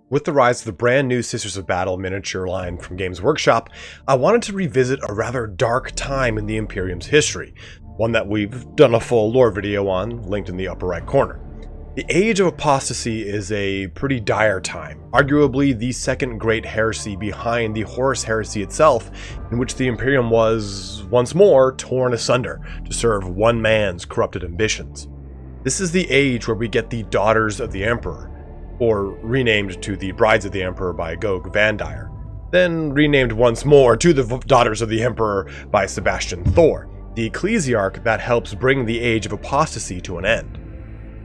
With the rise of the brand new Sisters of Battle miniature line from Games Workshop, I wanted to revisit a rather dark time in the Imperium's history, one that we've done a full lore video on, linked in the upper right corner. The Age of Apostasy is a pretty dire time, arguably the second great heresy behind the Horus heresy itself, in which the Imperium was, once more, torn asunder to serve one man's corrupted ambitions. This is the age where we get the Daughters of the Emperor, or renamed to the Brides of the Emperor by Gog Vandire, then renamed once more to the Daughters of the Emperor by Sebastian Thor, the ecclesiarch that helps bring the Age of Apostasy to an end.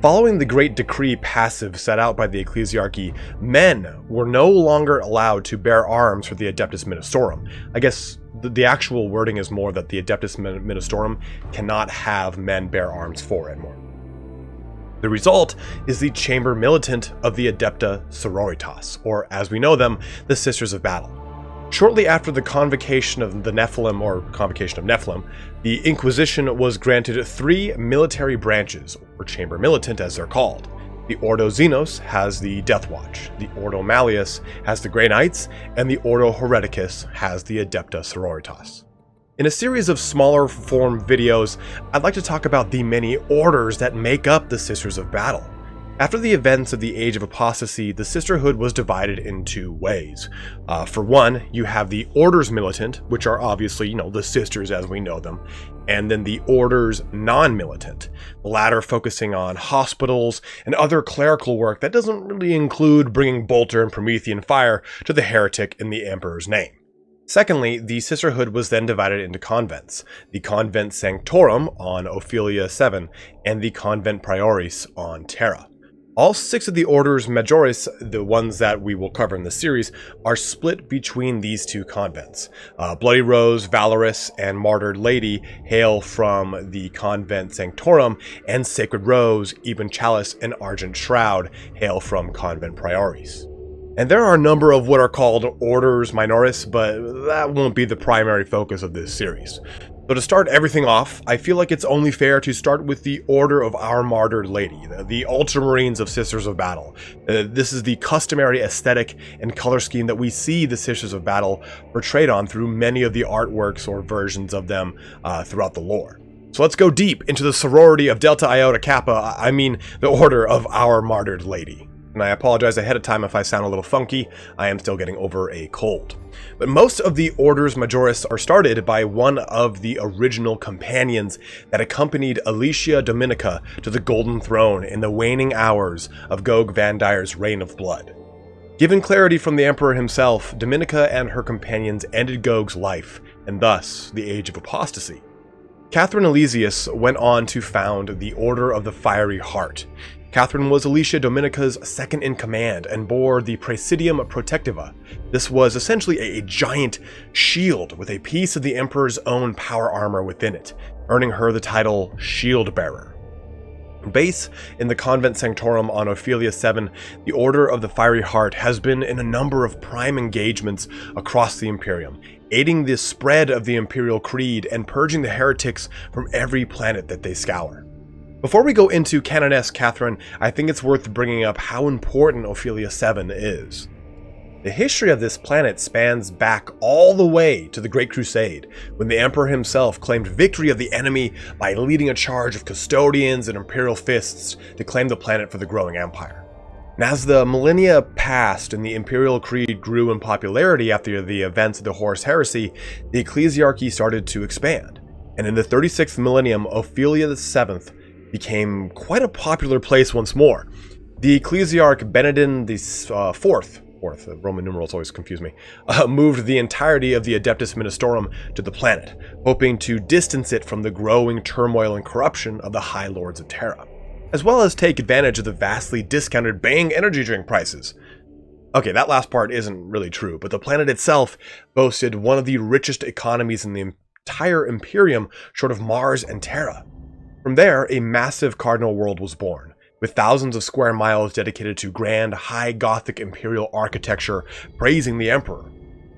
Following the Great Decree passive set out by the ecclesiarchy, men were no longer allowed to bear arms for the Adeptus Ministorum. I guess the actual wording is more that the Adeptus Ministorum cannot have men bear arms for it more. The result is the Chamber Militant of the Adepta Sororitas, or as we know them, the Sisters of Battle. Shortly after the Convocation of the Nephilim, or Convocation of Nephilim, the Inquisition was granted 3 military branches, or Chamber Militant as they're called. The Ordo Xenos has the Death Watch, the Ordo Malleus has the Grey Knights, and the Ordo Hereticus has the Adepta Sororitas. In a series of smaller form videos, I'd like to talk about the many orders that make up the Sisters of Battle. After the events of the Age of Apostasy, the Sisterhood was divided in 2 ways. For one, you have the Orders Militant, which are obviously, the Sisters as we know them, and then the Orders Non-Militant, the latter focusing on hospitals and other clerical work that doesn't really include bringing Bolter and Promethean fire to the heretic in the Emperor's name. Secondly, the Sisterhood was then divided into convents, the Convent Sanctorum on Ophelia 7 and the Convent Prioris on Terra. All 6 of the Orders Majoris, the ones that we will cover in the series, are split between these 2 convents. Bloody Rose, Valorous, and Martyred Lady hail from the Convent Sanctorum, and Sacred Rose, Even Chalice, and Argent Shroud hail from Convent Prioris. And there are a number of what are called Orders Minoris, but that won't be the primary focus of this series. So to start everything off, I feel like it's only fair to start with the Order of Our Martyred Lady, the Ultramarines of Sisters of Battle. This is the customary aesthetic and color scheme that we see the Sisters of Battle portrayed on through many of the artworks or versions of them throughout the lore. So let's go deep into the sorority of Delta Iota Kappa, the Order of Our Martyred Lady. And I apologize ahead of time if I sound a little funky, I am still getting over a cold. But most of the Orders Majoris are started by one of the original companions that accompanied Alicia Dominica to the Golden Throne in the waning hours of Gog Vandire's Reign of Blood. Given clarity from the Emperor himself, Dominica and her companions ended Gog's life, and thus the Age of Apostasy. Catherine Elysius went on to found the Order of the Fiery Heart. Catherine was Alicia Dominica's second-in-command and bore the Praesidium Protectiva. This was essentially a giant shield with a piece of the Emperor's own power armor within it, earning her the title Shield Bearer. Base in the Convent Sanctorum on Ophelia 7, the Order of the Fiery Heart has been in a number of prime engagements across the Imperium, aiding the spread of the Imperial Creed and purging the heretics from every planet that they scour. Before we go into Canonesque Catherine, I think it's worth bringing up how important Ophelia 7 is. The history of this planet spans back all the way to the Great Crusade, when the Emperor himself claimed victory of the enemy by leading a charge of custodians and imperial fists to claim the planet for the growing empire. And as the millennia passed and the Imperial Creed grew in popularity after the events of the Horus Heresy, the ecclesiarchy started to expand. And in the 36th millennium, Ophelia 7 became quite a popular place once more. The ecclesiarch Benedict IV, Roman numerals always confuse me, moved the entirety of the Adeptus Ministorum to the planet, hoping to distance it from the growing turmoil and corruption of the High Lords of Terra, as well as take advantage of the vastly discounted Bang energy drink prices. Okay, that last part isn't really true, but the planet itself boasted one of the richest economies in the entire Imperium, short of Mars and Terra. From there, a massive cardinal world was born, with thousands of square miles dedicated to grand, high Gothic imperial architecture praising the Emperor.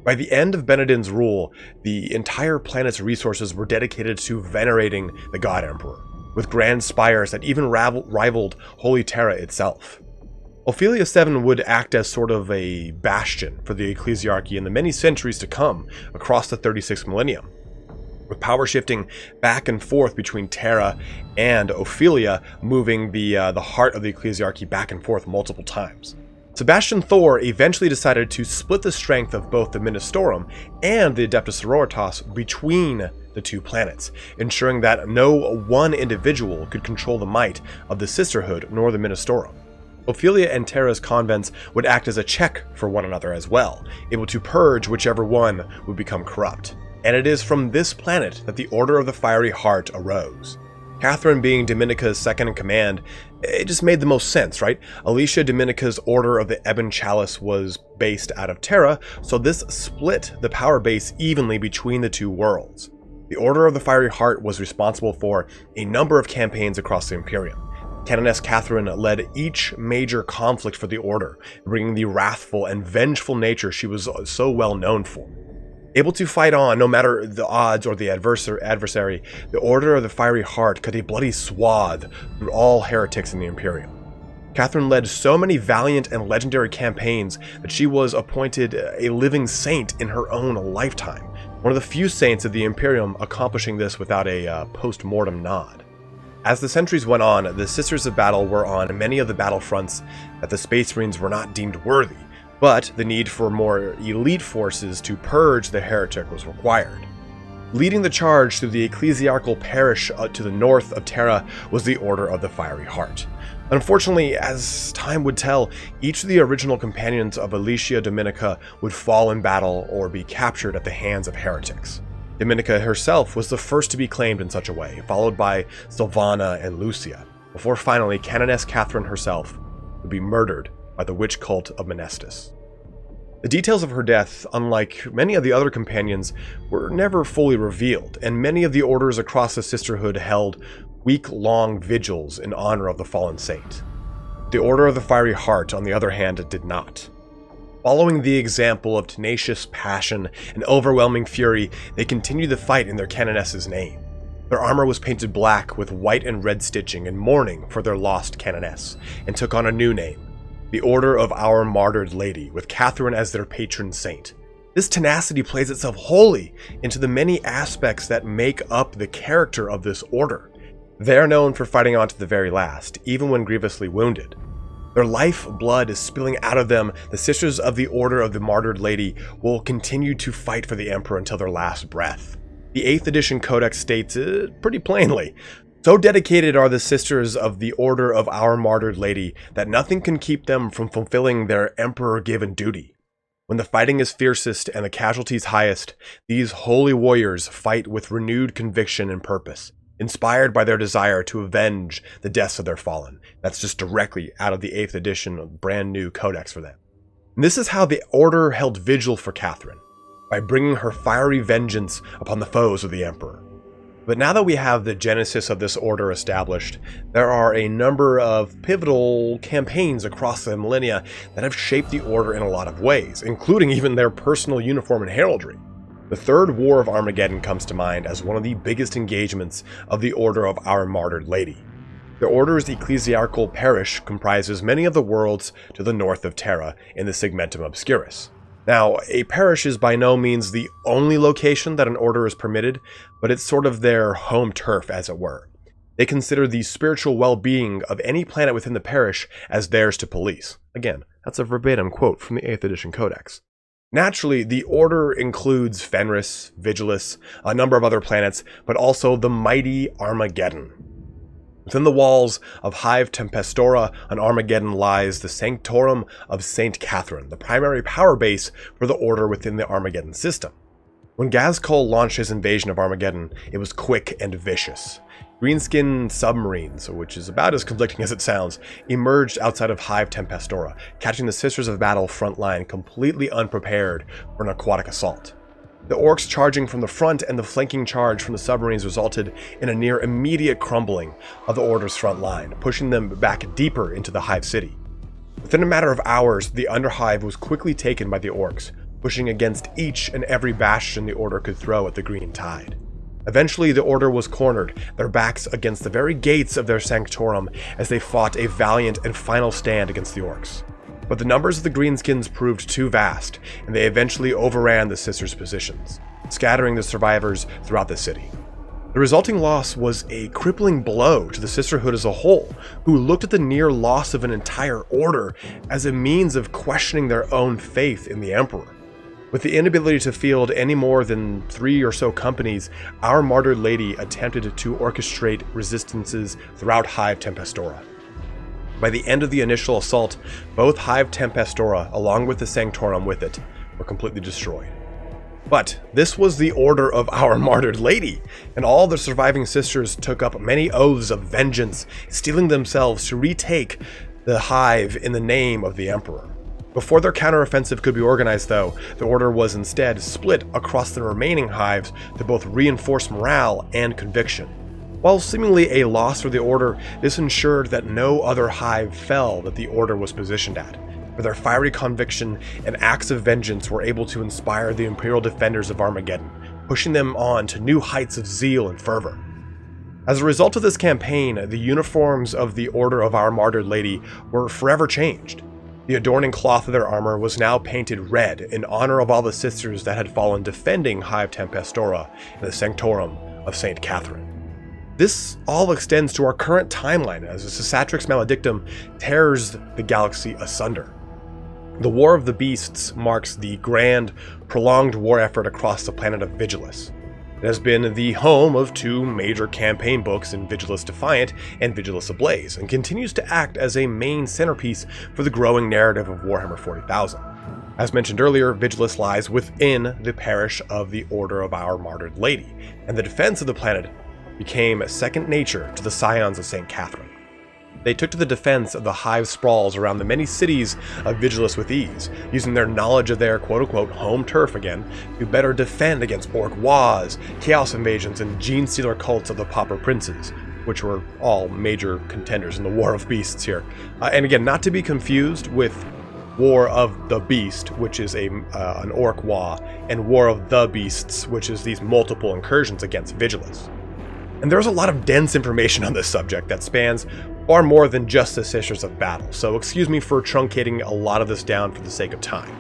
By the end of Benedict's rule, the entire planet's resources were dedicated to venerating the God Emperor, with grand spires that even rivaled Holy Terra itself. Ophelia 7 would act as sort of a bastion for the ecclesiarchy in the many centuries to come across the 36th millennium, with power shifting back and forth between Terra and Ophelia, moving the heart of the ecclesiarchy back and forth multiple times. Sebastian Thor eventually decided to split the strength of both the Ministorum and the Adepta Sororitas between the two planets, ensuring that no one individual could control the might of the Sisterhood nor the Ministorum. Ophelia and Terra's convents would act as a check for one another as well, able to purge whichever one would become corrupt. And it is from this planet that the Order of the Fiery Heart arose. Catherine being Dominica's second in command, it just made the most sense, right? Alicia Dominica's Order of the Ebon Chalice was based out of Terra, so this split the power base evenly between the two worlds. The Order of the Fiery Heart was responsible for a number of campaigns across the Imperium. Canoness Catherine led each major conflict for the Order, bringing the wrathful and vengeful nature she was so well known for. Able to fight on no matter the odds or the adversary, the Order of the Fiery Heart cut a bloody swath through all heretics in the Imperium. Catherine led so many valiant and legendary campaigns that she was appointed a living saint in her own lifetime, one of the few saints of the Imperium accomplishing this without a post-mortem nod. As the centuries went on, the Sisters of Battle were on many of the battlefronts that the Space Marines were not deemed worthy, but the need for more elite forces to purge the heretic was required. Leading the charge through the ecclesiarchal parish to the north of Terra was the Order of the Fiery Heart. Unfortunately, as time would tell, each of the original companions of Alicia Dominica would fall in battle or be captured at the hands of heretics. Dominica herself was the first to be claimed in such a way, followed by Sylvana and Lucia, before finally Canoness Catherine herself would be murdered by the witch cult of Menestus. The details of her death, unlike many of the other companions, were never fully revealed, and many of the orders across the Sisterhood held week-long vigils in honor of the fallen saint. The Order of the Fiery Heart, on the other hand, did not. Following the example of tenacious passion and overwhelming fury, they continued the fight in their canoness's name. Their armor was painted black with white and red stitching in mourning for their lost canoness, and took on a new name, the Order of Our Martyred Lady, with Catherine as their patron saint. This tenacity plays itself wholly into the many aspects that make up the character of this order. They are known for fighting on to the very last, even when grievously wounded. Their life blood is spilling out of them. The Sisters of the Order of the Martyred Lady will continue to fight for the Emperor until their last breath. The 8th edition Codex states it pretty plainly. So dedicated are the Sisters of the Order of Our Martyred Lady that nothing can keep them from fulfilling their Emperor-given duty. When the fighting is fiercest and the casualties highest, these holy warriors fight with renewed conviction and purpose, inspired by their desire to avenge the deaths of their fallen. That's just directly out of the 8th edition brand new codex for them. And this is how the Order held vigil for Catherine, by bringing her fiery vengeance upon the foes of the Emperor. But now that we have the genesis of this order established, there are a number of pivotal campaigns across the millennia that have shaped the Order in a lot of ways, including even their personal uniform and heraldry. The Third War of Armageddon comes to mind as one of the biggest engagements of the Order of Our Martyred Lady. The Order's ecclesiarchal parish comprises many of the worlds to the north of Terra in the Segmentum Obscurus. Now, a parish is by no means the only location that an order is permitted, but it's sort of their home turf, as it were. They consider the spiritual well-being of any planet within the parish as theirs to police. Again, that's a verbatim quote from the 8th edition Codex. Naturally, the Order includes Fenris, Vigilus, a number of other planets, but also the mighty Armageddon. Within the walls of Hive Tempestora on Armageddon lies the Sanctorum of Saint Catherine, the primary power base for the Order within the Armageddon system. When G.Skills launched his invasion of Armageddon, it was quick and vicious. Greenskin submarines, which is about as conflicting as it sounds, emerged outside of Hive Tempestora, catching the Sisters of Battle front line completely unprepared for an aquatic assault. The orcs charging from the front and the flanking charge from the submarines resulted in a near immediate crumbling of the Order's front line, pushing them back deeper into the Hive city. Within a matter of hours, the Underhive was quickly taken by the orcs, pushing against each and every bastion the Order could throw at the Green Tide. Eventually, the Order was cornered, their backs against the very gates of their Sanctorum as they fought a valiant and final stand against the Orcs. But the numbers of the Greenskins proved too vast, and they eventually overran the Sisters' positions, scattering the survivors throughout the city. The resulting loss was a crippling blow to the Sisterhood as a whole, who looked at the near loss of an entire order as a means of questioning their own faith in the Emperor. With the inability to field any more than 3 or so companies, our Martyred Lady attempted to orchestrate resistances throughout Hive Tempestora. By the end of the initial assault, both Hive Tempestora, along with the Sanctorum with it, were completely destroyed. But this was the order of our Martyred Lady, and all the surviving sisters took up many oaths of vengeance, steeling themselves to retake the Hive in the name of the Emperor. Before their counteroffensive could be organized, though, the Order was instead split across the remaining Hives to both reinforce morale and conviction. While seemingly a loss for the Order, this ensured that no other Hive fell that the Order was positioned at, for their fiery conviction and acts of vengeance were able to inspire the Imperial defenders of Armageddon, pushing them on to new heights of zeal and fervor. As a result of this campaign, the uniforms of the Order of our Martyred Lady were forever changed. The adorning cloth of their armor was now painted red in honor of all the sisters that had fallen defending Hive Tempestora and the Sanctorum of St. Catherine. This all extends to our current timeline as the Cicatrix Maledictum tears the galaxy asunder. The War of the Beasts marks the grand, prolonged war effort across the planet of Vigilus. It has been the home of 2 major campaign books in Vigilus Defiant and Vigilus Ablaze, and continues to act as a main centerpiece for the growing narrative of Warhammer 40,000. As mentioned earlier, Vigilus lies within the parish of the Order of our Martyred Lady, and the defense of the planet became second nature to the Scions of St. Catherine. They took to the defense of the Hive sprawls around the many cities of Vigilus with ease, using their knowledge of their quote-unquote home turf again to better defend against Orc Wars, Chaos Invasions, and Gene-Stealer cults of the Pauper Princes, which were all major contenders in the War of Beasts here. And again, not to be confused with War of the Beast, which is an Orc War, and War of the Beasts, which is these multiple incursions against Vigilus. And there's a lot of dense information on this subject that spans far more than just the Sisters of Battle, so excuse me for truncating a lot of this down for the sake of time.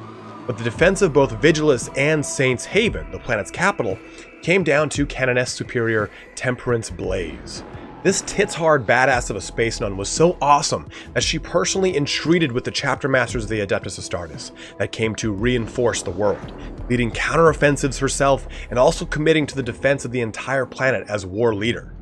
But the defense of both Vigilus and Saints Haven, the planet's capital, came down to Canoness Superior Temperance Blaze. This tits-hard badass of a space nun was so awesome that she personally entreated with the chapter masters of the Adepta Sororitas that came to reinforce the world, leading counteroffensives herself and also committing to the defense of the entire planet as war leader.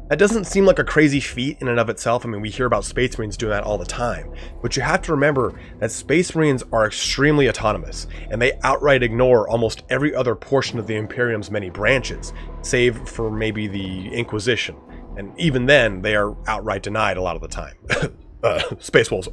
That doesn't seem like a crazy feat in and of itself. I mean, we hear about Space Marines doing that all the time, but you have to remember that Space Marines are extremely autonomous, and they outright ignore almost every other portion of the Imperium's many branches, save for maybe the Inquisition. And even then, they are outright denied a lot of the time. Space Wolves.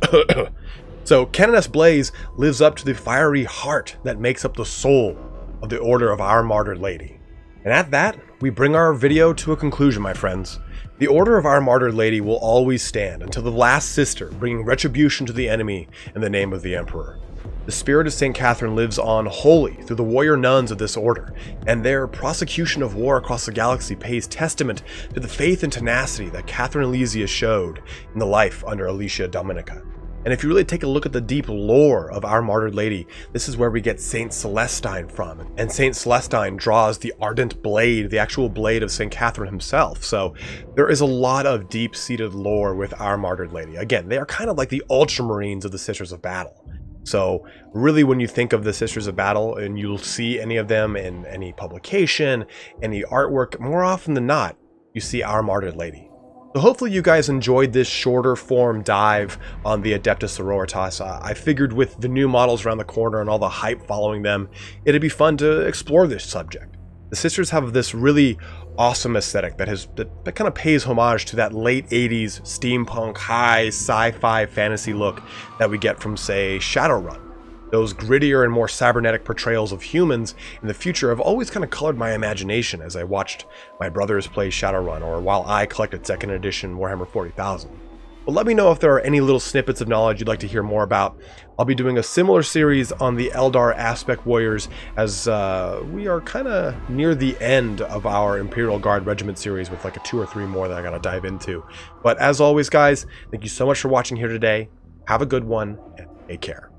So, Canoness Blaze lives up to the fiery heart that makes up the soul of the Order of our Martyred Lady. And at that, we bring our video to a conclusion, my friends. The Order of our Martyred Lady will always stand until the last sister, bringing retribution to the enemy in the name of the Emperor. The spirit of St. Catherine lives on wholly through the warrior nuns of this order, and their prosecution of war across the galaxy pays testament to the faith and tenacity that Catherine Elysia showed in the life under Alicia Dominica. And if you really take a look at the deep lore of our Martyred Lady, this is where we get Saint Celestine from. And Saint Celestine draws the ardent blade, the actual blade of Saint Catherine himself. So there is a lot of deep-seated lore with our Martyred Lady. Again, they are kind of like the Ultramarines of the Sisters of Battle. So really, when you think of the Sisters of Battle and you'll see any of them in any publication, any artwork, more often than not, you see our Martyred Lady. So hopefully you guys enjoyed this shorter form dive on the Adepta Sororitas. I figured with the new models around the corner and all the hype following them, it'd be fun to explore this subject. The sisters have this really awesome aesthetic that kind of pays homage to that late 80s steampunk high sci-fi fantasy look that we get from, say, Shadowrun. Those grittier and more cybernetic portrayals of humans in the future have always kind of colored my imagination as I watched my brothers play Shadowrun, or while I collected 2nd edition Warhammer 40,000. But let me know if there are any little snippets of knowledge you'd like to hear more about. I'll be doing a similar series on the Eldar Aspect Warriors, as we are kind of near the end of our Imperial Guard Regiment series with like a 2 or 3 more that I gotta dive into. But as always, guys, thank you so much for watching here today. Have a good one, and take care.